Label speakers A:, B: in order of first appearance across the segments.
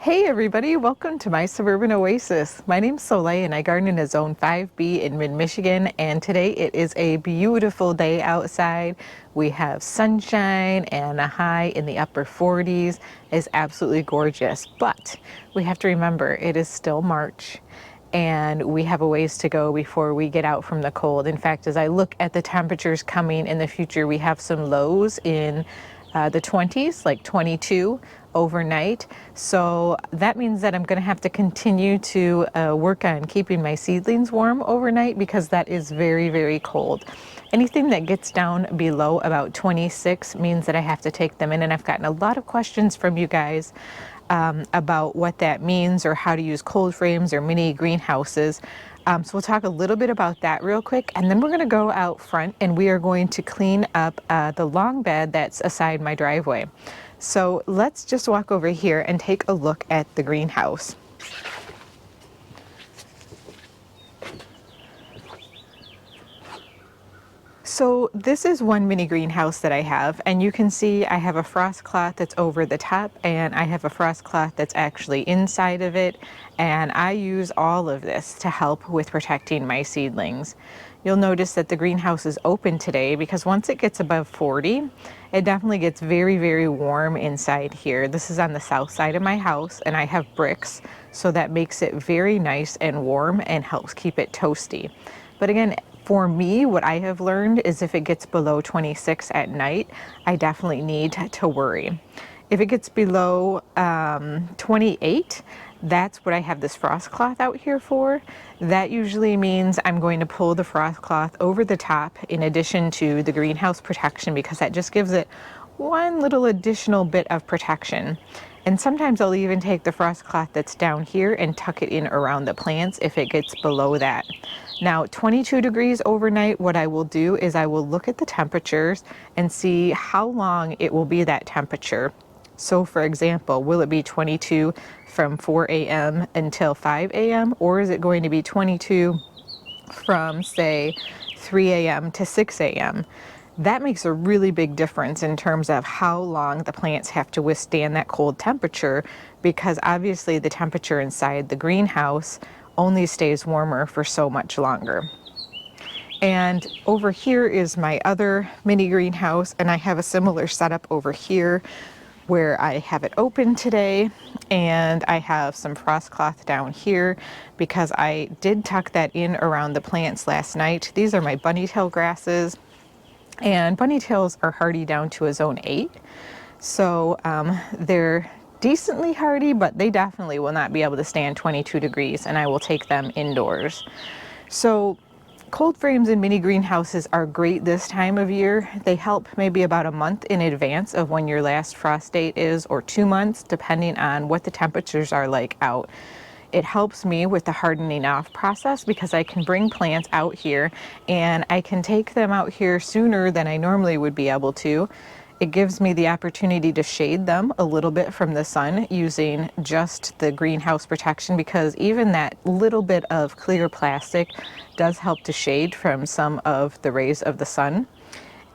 A: Hey everybody, welcome to my Suburban Oasis. My name's Soleil and I garden in a Zone 5B in mid-Michigan, and today it is a beautiful day outside. We have sunshine and a high in the upper 40s. It's absolutely gorgeous, but we have to remember it is still March and we have a ways to go before we get out from the cold. In fact, as I look at the temperatures coming in the future, we have some lows in the 20s, like 22 overnight. So that means that I'm going to have to continue to work on keeping my seedlings warm overnight because that is very, very cold. Anything that gets down below about 26 means that I have to take them in, and I've gotten a lot of questions from you guys about what that means or how to use cold frames or mini greenhouses. So we'll talk a little bit about that real quick, and then we're going to go out front and we are going to clean up the long bed that's aside my driveway. So let's just walk over here and take a look at the greenhouse. So this is one mini greenhouse that I have, and you can see I have a frost cloth that's over the top and I have a frost cloth that's actually inside of it, and I use all of this to help with protecting my seedlings. You'll notice that the greenhouse is open today because once it gets above 40, it definitely gets very, very warm inside here. This is on the south side of my house and I have bricks, so that makes it very nice and warm and helps keep it toasty. But again, for me, what I have learned is if it gets below 26 at night, I definitely need to worry. If it gets below 28, that's what I have this frost cloth out here for. That usually means I'm going to pull the frost cloth over the top in addition to the greenhouse protection, because that just gives it one little additional bit of protection. And sometimes I'll even take the frost cloth that's down here and tuck it in around the plants if it gets below that. Now, 22 degrees overnight, what I will do is I will look at the temperatures and see how long it will be that temperature. So for example, will it be 22 from 4 a.m. until 5 a.m. or is it going to be 22 from say 3 a.m. to 6 a.m.? That makes a really big difference in terms of how long the plants have to withstand that cold temperature, because obviously the temperature inside the greenhouse only stays warmer for so much longer. And over here is my other mini greenhouse, and I have a similar setup over here where I have it open today, and I have some frost cloth down here because I did tuck that in around the plants last night. These are my bunnytail grasses, and bunnytails are hardy down to a zone 8. So they're decently hardy, but they definitely will not be able to stand 22 degrees, and I will take them indoors. So cold frames in mini greenhouses are great this time of year. They help maybe about a month in advance of when your last frost date is, or 2 months, depending on what the temperatures are like out. It helps me with the hardening off process because I can bring plants out here and I can take them out here sooner than I normally would be able to. It gives me the opportunity to shade them a little bit from the sun using just the greenhouse protection, because even that little bit of clear plastic does help to shade from some of the rays of the sun.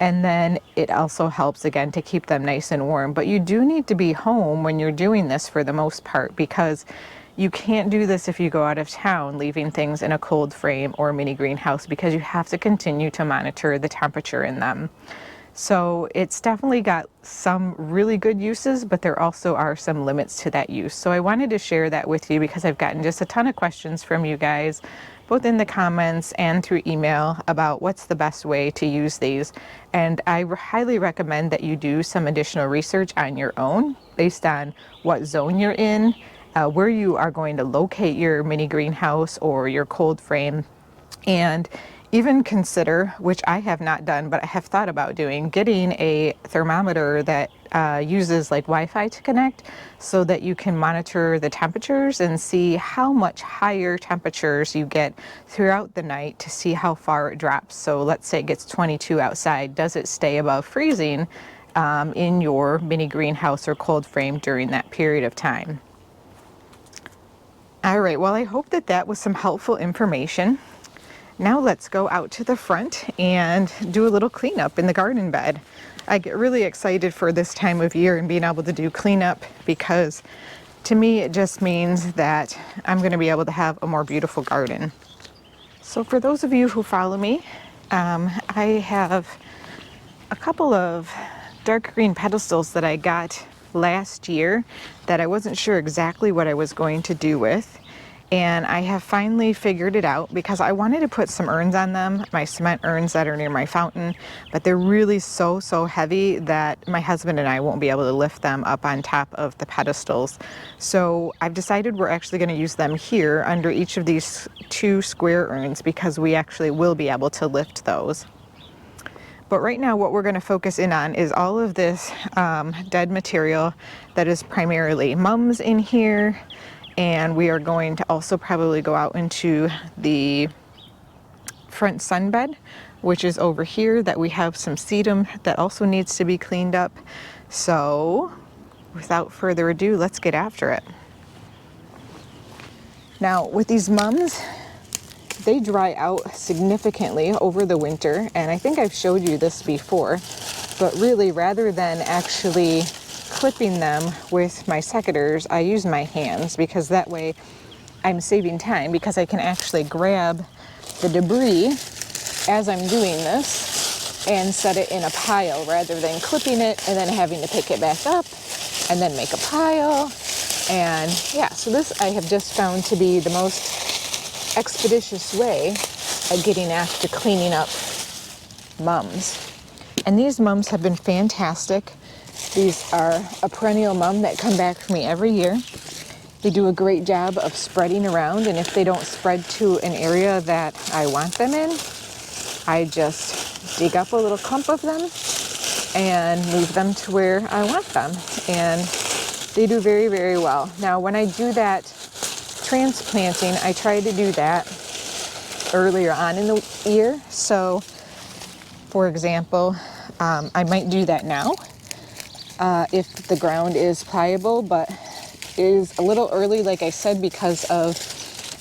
A: And then it also helps again to keep them nice and warm. But you do need to be home when you're doing this for the most part, because you can't do this if you go out of town leaving things in a cold frame or mini greenhouse, because you have to continue to monitor the temperature in them. So it's definitely got some really good uses, but there also are some limits to that use. So I wanted to share that with you because I've gotten just a ton of questions from you guys, both in the comments and through email, about what's the best way to use these. And I highly recommend that you do some additional research on your own based on what zone you're in, where you are going to locate your mini greenhouse or your cold frame, and even consider, which I have not done, but I have thought about doing, getting a thermometer that uses like Wi-Fi to connect, so that you can monitor the temperatures and see how much higher temperatures you get throughout the night to see how far it drops. So let's say it gets 22 outside. Does it stay above freezing in your mini greenhouse or cold frame during that period of time? All right, well, I hope that that was some helpful information. Now let's go out to the front and do a little cleanup in the garden bed. I get really excited for this time of year and being able to do cleanup because To me, it just means that I'm going to be able to have a more beautiful garden. So for those of you who follow me, I have a couple of dark green pedestals that I got last year that I wasn't sure exactly what I was going to do with. And I have finally figured it out because I wanted to put some urns on them, my cement urns that are near my fountain, but they're really so heavy that my husband and I won't be able to lift them up on top of the pedestals. So I've decided we're actually going to use them here under each of these 2 square urns because we actually will be able to lift those. But right now what we're going to focus in on is all of this dead material that is primarily mums in here. And we are going to also probably go out into the front sunbed, which is over here, that we have some sedum that also needs to be cleaned up. So without further ado, let's get after it. Now with these mums, they dry out significantly over the winter, and I think I've showed you this before, but really rather than actually clipping them with my secateurs, I use my hands because that way I'm saving time because I can actually grab the debris as I'm doing this and set it in a pile rather than clipping it and then having to pick it back up and then make a pile. And yeah, so this I have just found to be the most expeditious way of getting after cleaning up mums. And these mums have been fantastic. These are a perennial mum that come back for me every year. They do a great job of spreading around, and if they don't spread to an area that I want them in, I just dig up a little clump of them and move them to where I want them. And they do very well. Now when I do that transplanting, I try to do that earlier on in the year. So for example, I might do that now if the ground is pliable, but it is a little early, like I said, because of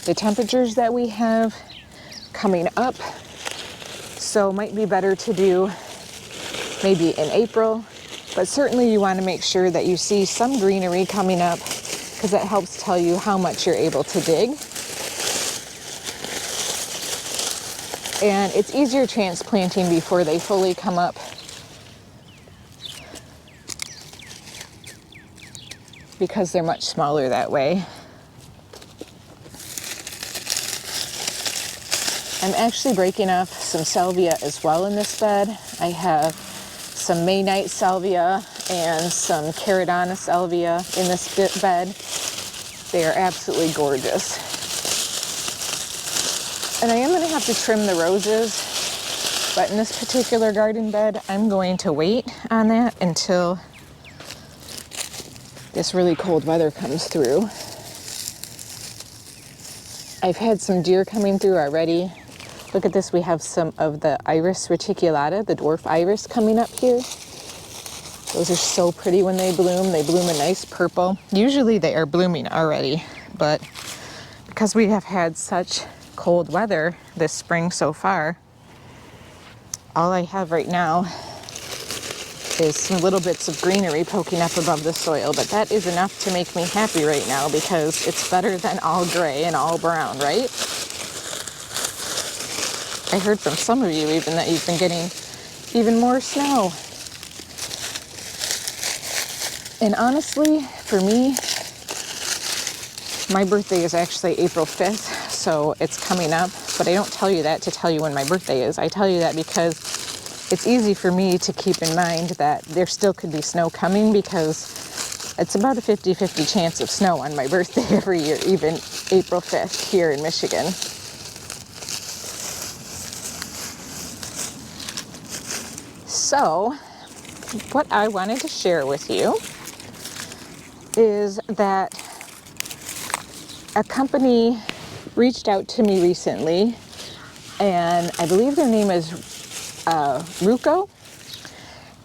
A: the temperatures that we have coming up. So it might be better to do maybe in April, but certainly you want to make sure that you see some greenery coming up because that helps tell you how much you're able to dig. And it's easier transplanting before they fully come up. Because they're much smaller that way. I'm actually breaking off some salvia as well in this bed. I have some Maynite salvia and some Caradonna salvia in this bed. They are absolutely gorgeous. And I am going to have to trim the roses, but in this particular garden bed, I'm going to wait on that until this really cold weather comes through. I've had some deer coming through already. Look at this, we have some of the Iris reticulata, the dwarf iris, coming up here. Those are so pretty when they bloom. They bloom a nice purple. Usually they are blooming already, but because we have had such cold weather this spring so far, all I have right now is some little bits of greenery poking up above the soil, but that is enough to make me happy right now because it's better than all gray and all brown, right? I heard from some of you even that you've been getting even more snow. And honestly, for me, my birthday is actually April 5th, so it's coming up, but I don't tell you that to tell you when my birthday is. I tell you that because it's easy for me to keep in mind that there still could be snow coming because it's about a 50-50 chance of snow on my birthday every year, even April 5th here in Michigan. So, what I wanted to share with you is that a company reached out to me recently, and I believe their name is Ruko,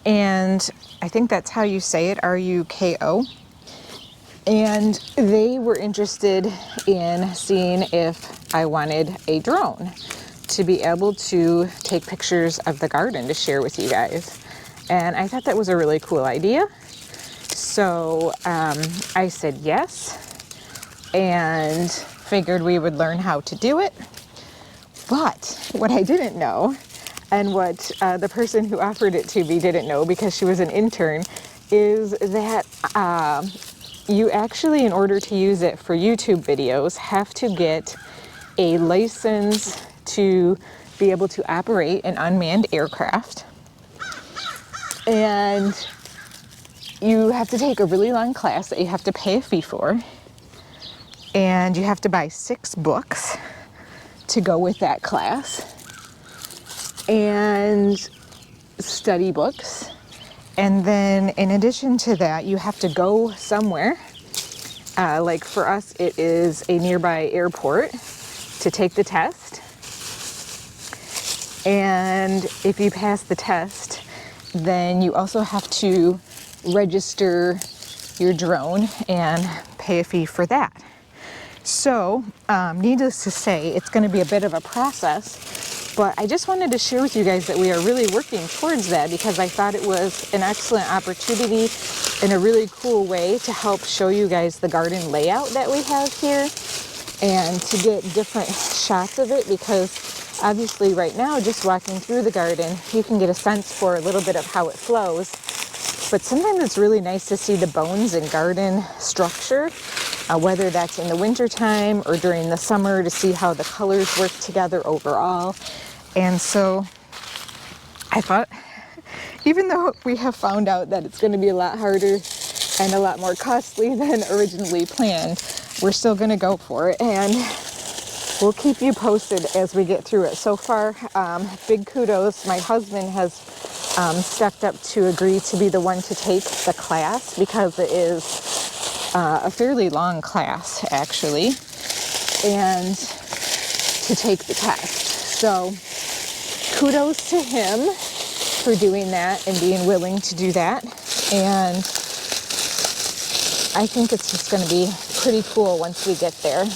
A: and I think that's how you say it, R-U-K-O. And they were interested in seeing if I wanted a drone to be able to take pictures of the garden to share with you guys. And I thought that was a really cool idea. So I said yes and figured we would learn how to do it. But what I didn't know, and what the person who offered it to me didn't know because she was an intern, is that you actually, in order to use it for YouTube videos, have to get a license to be able to operate an unmanned aircraft. And you have to take a really long class that you have to pay a fee for. And you have to buy 6 books to go with that class. And study books. And then in addition to that, you have to go somewhere. Like for us, it is a nearby airport to take the test. And if you pass the test, then you also have to register your drone and pay a fee for that. So, needless to say, it's going to be a bit of a process, but I just wanted to share with you guys that we are really working towards that because I thought it was an excellent opportunity and a really cool way to help show you guys the garden layout that we have here and to get different shots of it, because obviously right now, just walking through the garden, you can get a sense for a little bit of how it flows. But sometimes it's really nice to see the bones in garden structure, whether that's in the wintertime or during the summer, to see how the colors work together overall. And so I thought, even though we have found out that it's going to be a lot harder and a lot more costly than originally planned, we're still going to go for it. And we'll keep you posted as we get through it. So far, big kudos. My husband has stepped up to agree to be the one to take the class because it is a fairly long class, actually, and to take the test. So kudos to him for doing that and being willing to do that. And I think it's just going to be pretty cool once we get there.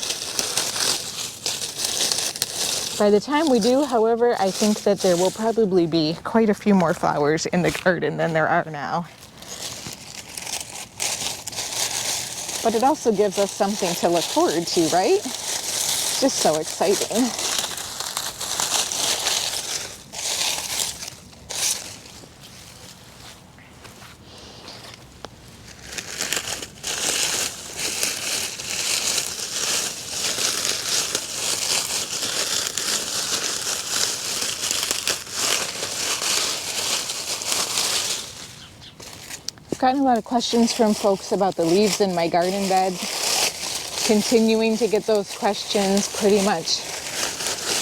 A: By the time we do, however, I think that there will probably be quite a few more flowers in the garden than there are now. But it also gives us something to look forward to, right? Just so exciting. Gotten a lot of questions from folks about the leaves in my garden bed. Continuing to get those questions pretty much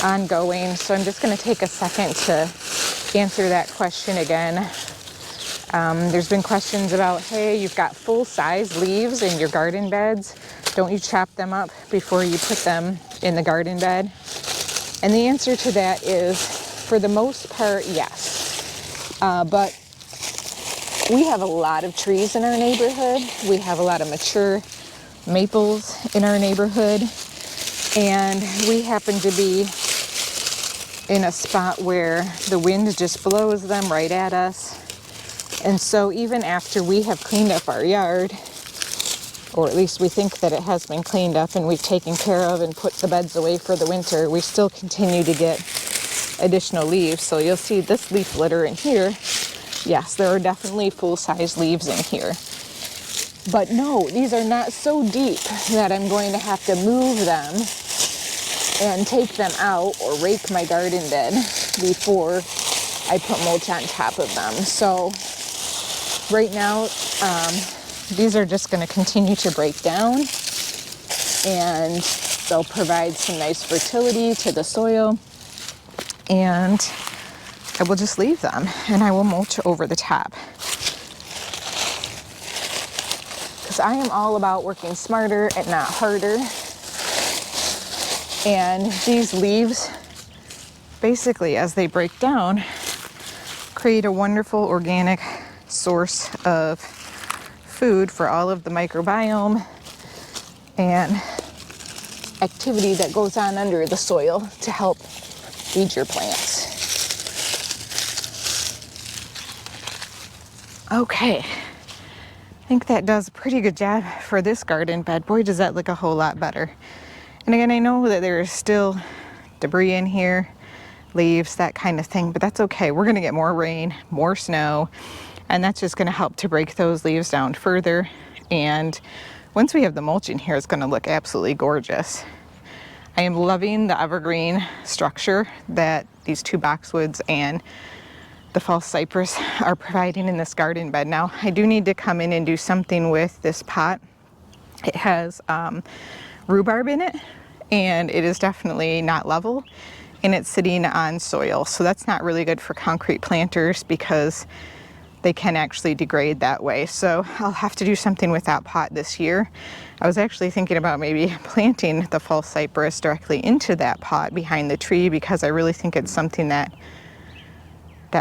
A: ongoing. So I'm just going to take a second to answer that question again. There's been questions about, hey, you've got full-size leaves in your garden beds. Don't you chop them up before you put them in the garden bed? And the answer to that is, for the most part, yes. But we have a lot of trees in our neighborhood. We have a lot of mature maples in our neighborhood. And we happen to be in a spot where the wind just blows them right at us. And so even after we have cleaned up our yard, or at least we think that it has been cleaned up and we've taken care of and put the beds away for the winter, we still continue to get additional leaves. So you'll see this leaf litter in here. Yes, there are definitely full-size leaves in here. But no, these are not so deep that I'm going to have to move them and take them out or rake my garden bed before I put mulch on top of them. So right now, these are just going to continue to break down, and they'll provide some nice fertility to the soil. And I will just leave them and I will mulch over the top. Because I am all about working smarter and not harder. And these leaves, basically as they break down, create a wonderful organic source of food for all of the microbiome and activity that goes on under the soil to help feed your plants. Okay, think that does a pretty good job for this garden bed. Boy, does that look a whole lot better. And again, I know that there is still debris in here, leaves, that kind of thing, but that's okay. We're gonna get more rain, more snow, and that's just gonna help to break those leaves down further. And once we have the mulch in here, it's gonna look absolutely gorgeous. I am loving the evergreen structure that these two boxwoods and the false cypress are providing in this garden bed. Now, I do need to come in and do something with this pot. It has rhubarb in it, and it is definitely not level, and it's sitting on soil. So that's not really good for concrete planters because they can actually degrade that way. So I'll have to do something with that pot this year. I was actually thinking about maybe planting the false cypress directly into that pot behind the tree, because I really think it's something that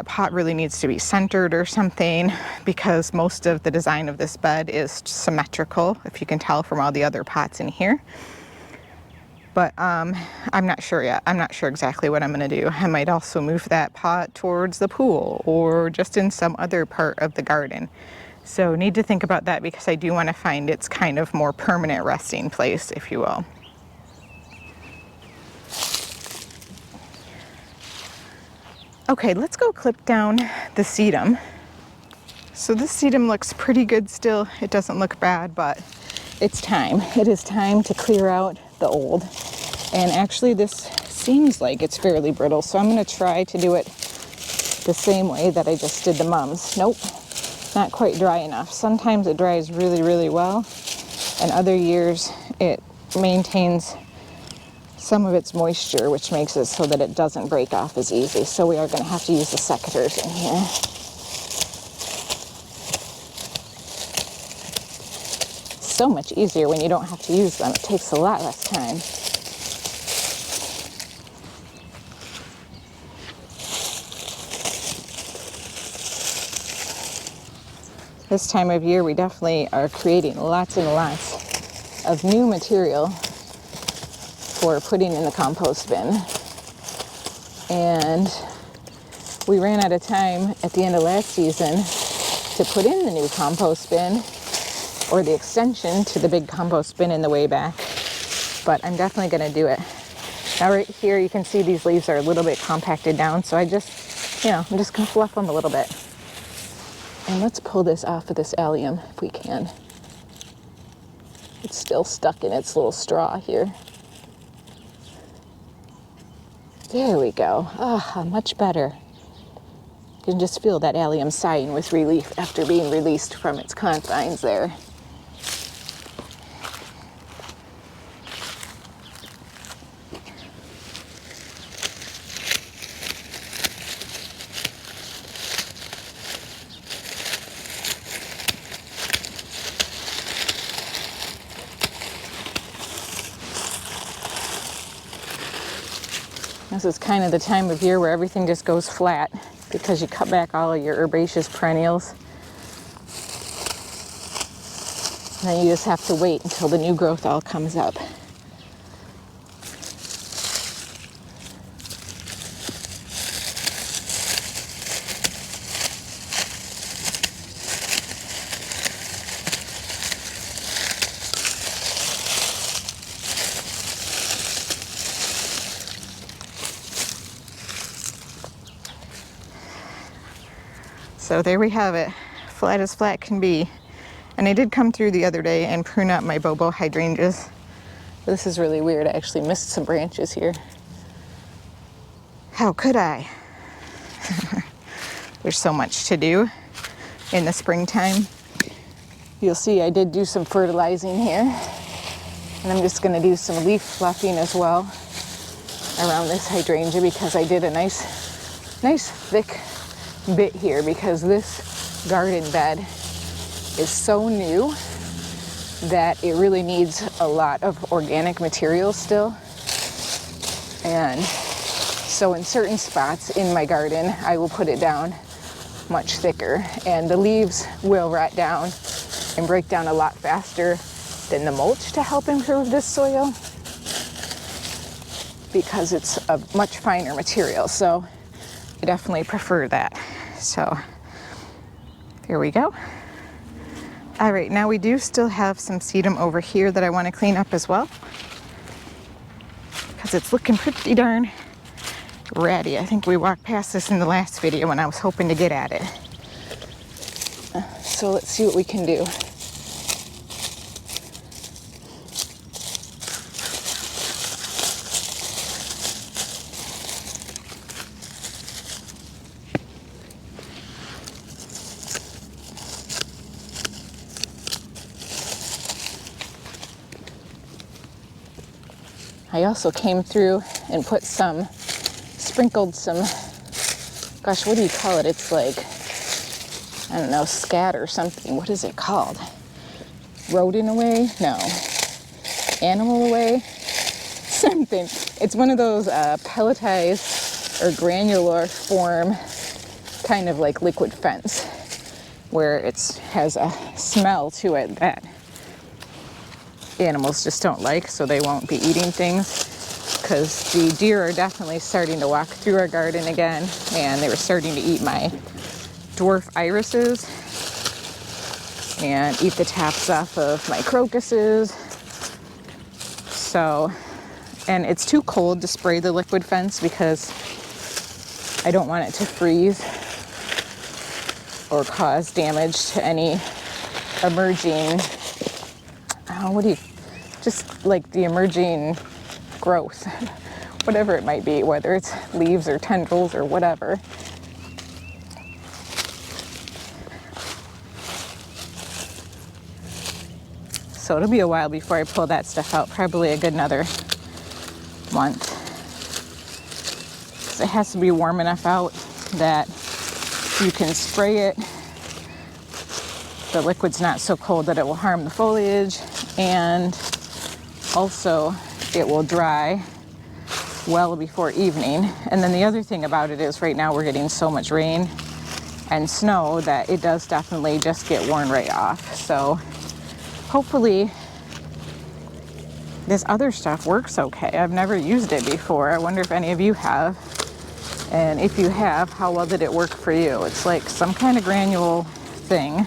A: pot really needs to be centered or something, because most of the design of this bed is symmetrical, if you can tell from all the other pots in here. But I'm not sure yet. I'm not sure exactly what I'm going to do. I might also move that pot towards the pool or just in some other part of the garden. So need to think about that, because I do want to find its kind of more permanent resting place, if you will. Okay, let's go clip down the sedum. So this sedum looks pretty good still. It doesn't look bad, but it's time. It is time to clear out the old. And actually this seems like it's fairly brittle, so I'm going to try to do it the same way that I just did the mums. Nope, not quite dry enough. Sometimes it dries really, really well, and other years it maintains some of its moisture, which makes it so that it doesn't break off as easy. So we are going to have to use the secateurs in here. So much easier when you don't have to use them. It takes a lot less time. This time of year, we definitely are creating lots and lots of new material for putting in the compost bin. And we ran out of time at the end of last season to put in the new compost bin, or the extension to the big compost bin in the way back. But I'm definitely going to do it. Now right here you can see these leaves are a little bit compacted down, so I'm just going to fluff them a little bit. And let's pull this off of this allium if we can. It's still stuck in its little straw here. There we go. Ah, much better. You can just feel that allium sighing with relief after being released from its confines there. This is kind of the time of year where everything just goes flat because you cut back all of your herbaceous perennials. And then you just have to wait until the new growth all comes up. So there we have it, flat as flat can be. And I did come through the other day and prune up my bobo hydrangeas. This is really weird, I actually missed some branches here. How could I? There's so much to do in the springtime. You'll see I did do some fertilizing here. And I'm just gonna do some leaf fluffing as well around this hydrangea, because I did a nice thick bit here, because this garden bed is so new that it really needs a lot of organic material still. And so in certain spots in my garden, I will put it down much thicker, and the leaves will rot down and break down a lot faster than the mulch to help improve this soil, because it's a much finer material. So I definitely prefer that. So here we go. All right, now we do still have some sedum over here that I want to clean up as well, because it's looking pretty darn ratty. I think we walked past this in the last video when I was hoping to get at it. So let's see what we can do. I also came through and put sprinkled some, gosh, what do you call it? It's like, I don't know, scat or something. What is it called? Rodent away? No. Animal away? Something. It's one of those pelletized or granular form kind of like liquid fence where it has a smell to it that animals just don't like, so they won't be eating things, because the deer are definitely starting to walk through our garden again, and they were starting to eat my dwarf irises and eat the tops off of my crocuses. So, and it's too cold to spray the liquid fence because I don't want it to freeze or cause damage to any emerging, just like the emerging growth, whatever it might be, whether it's leaves or tendrils or whatever. So it'll be a while before I pull that stuff out, probably a good another month. 'Cause it has to be warm enough out that you can spray it. The liquid's not so cold that it will harm the foliage, and also it will dry well before evening. And then the other thing about it is right now we're getting so much rain and snow that it does definitely just get worn right off. So hopefully this other stuff works okay. I've never used it before. I wonder if any of you have. And if you have, how well did it work for you? It's like some kind of granule thing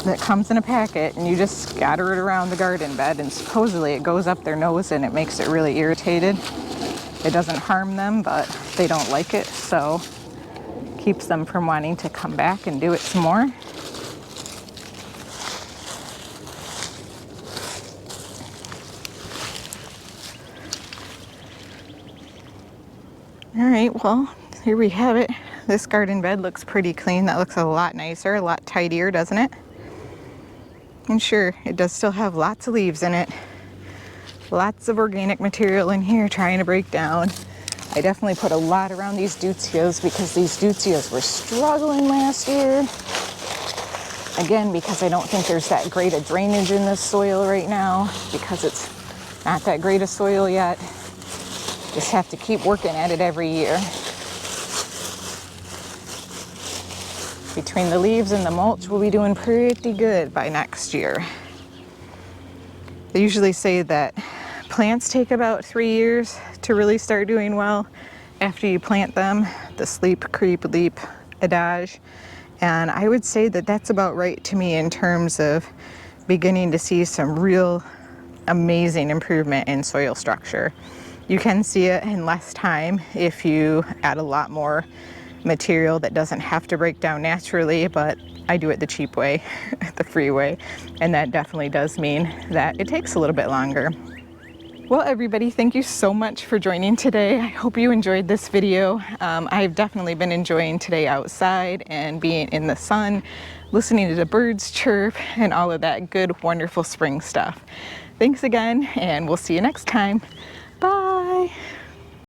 A: that comes in a packet, and you just scatter it around the garden bed, and supposedly it goes up their nose and it makes it really irritated. It doesn't harm them, but they don't like it, so keeps them from wanting to come back and do it some more. All right, well, here we have it. This garden bed looks pretty clean. That looks a lot nicer, a lot tidier, doesn't it? And sure, it does still have lots of leaves in it. Lots of organic material in here trying to break down. I definitely put a lot around these deutzias because these deutzias were struggling last year. Again, because I don't think there's that great a drainage in this soil right now, because it's not that great a soil yet. Just have to keep working at it every year. Between the leaves and the mulch, we'll be doing pretty good by next year. They usually say that plants take about 3 years to really start doing well after you plant them, the sleep, creep, leap adage. And I would say that that's about right to me in terms of beginning to see some real amazing improvement in soil structure. You can see it in less time if you add a lot more material that doesn't have to break down naturally, but I do it the cheap way, the free way, and that definitely does mean that it takes a little bit longer. Well, everybody, thank you so much for joining today. I hope you enjoyed this video. I've definitely been enjoying today outside and being in the sun, listening to the birds chirp and all of that good, wonderful spring stuff. Thanks again, and we'll see you next time. Bye.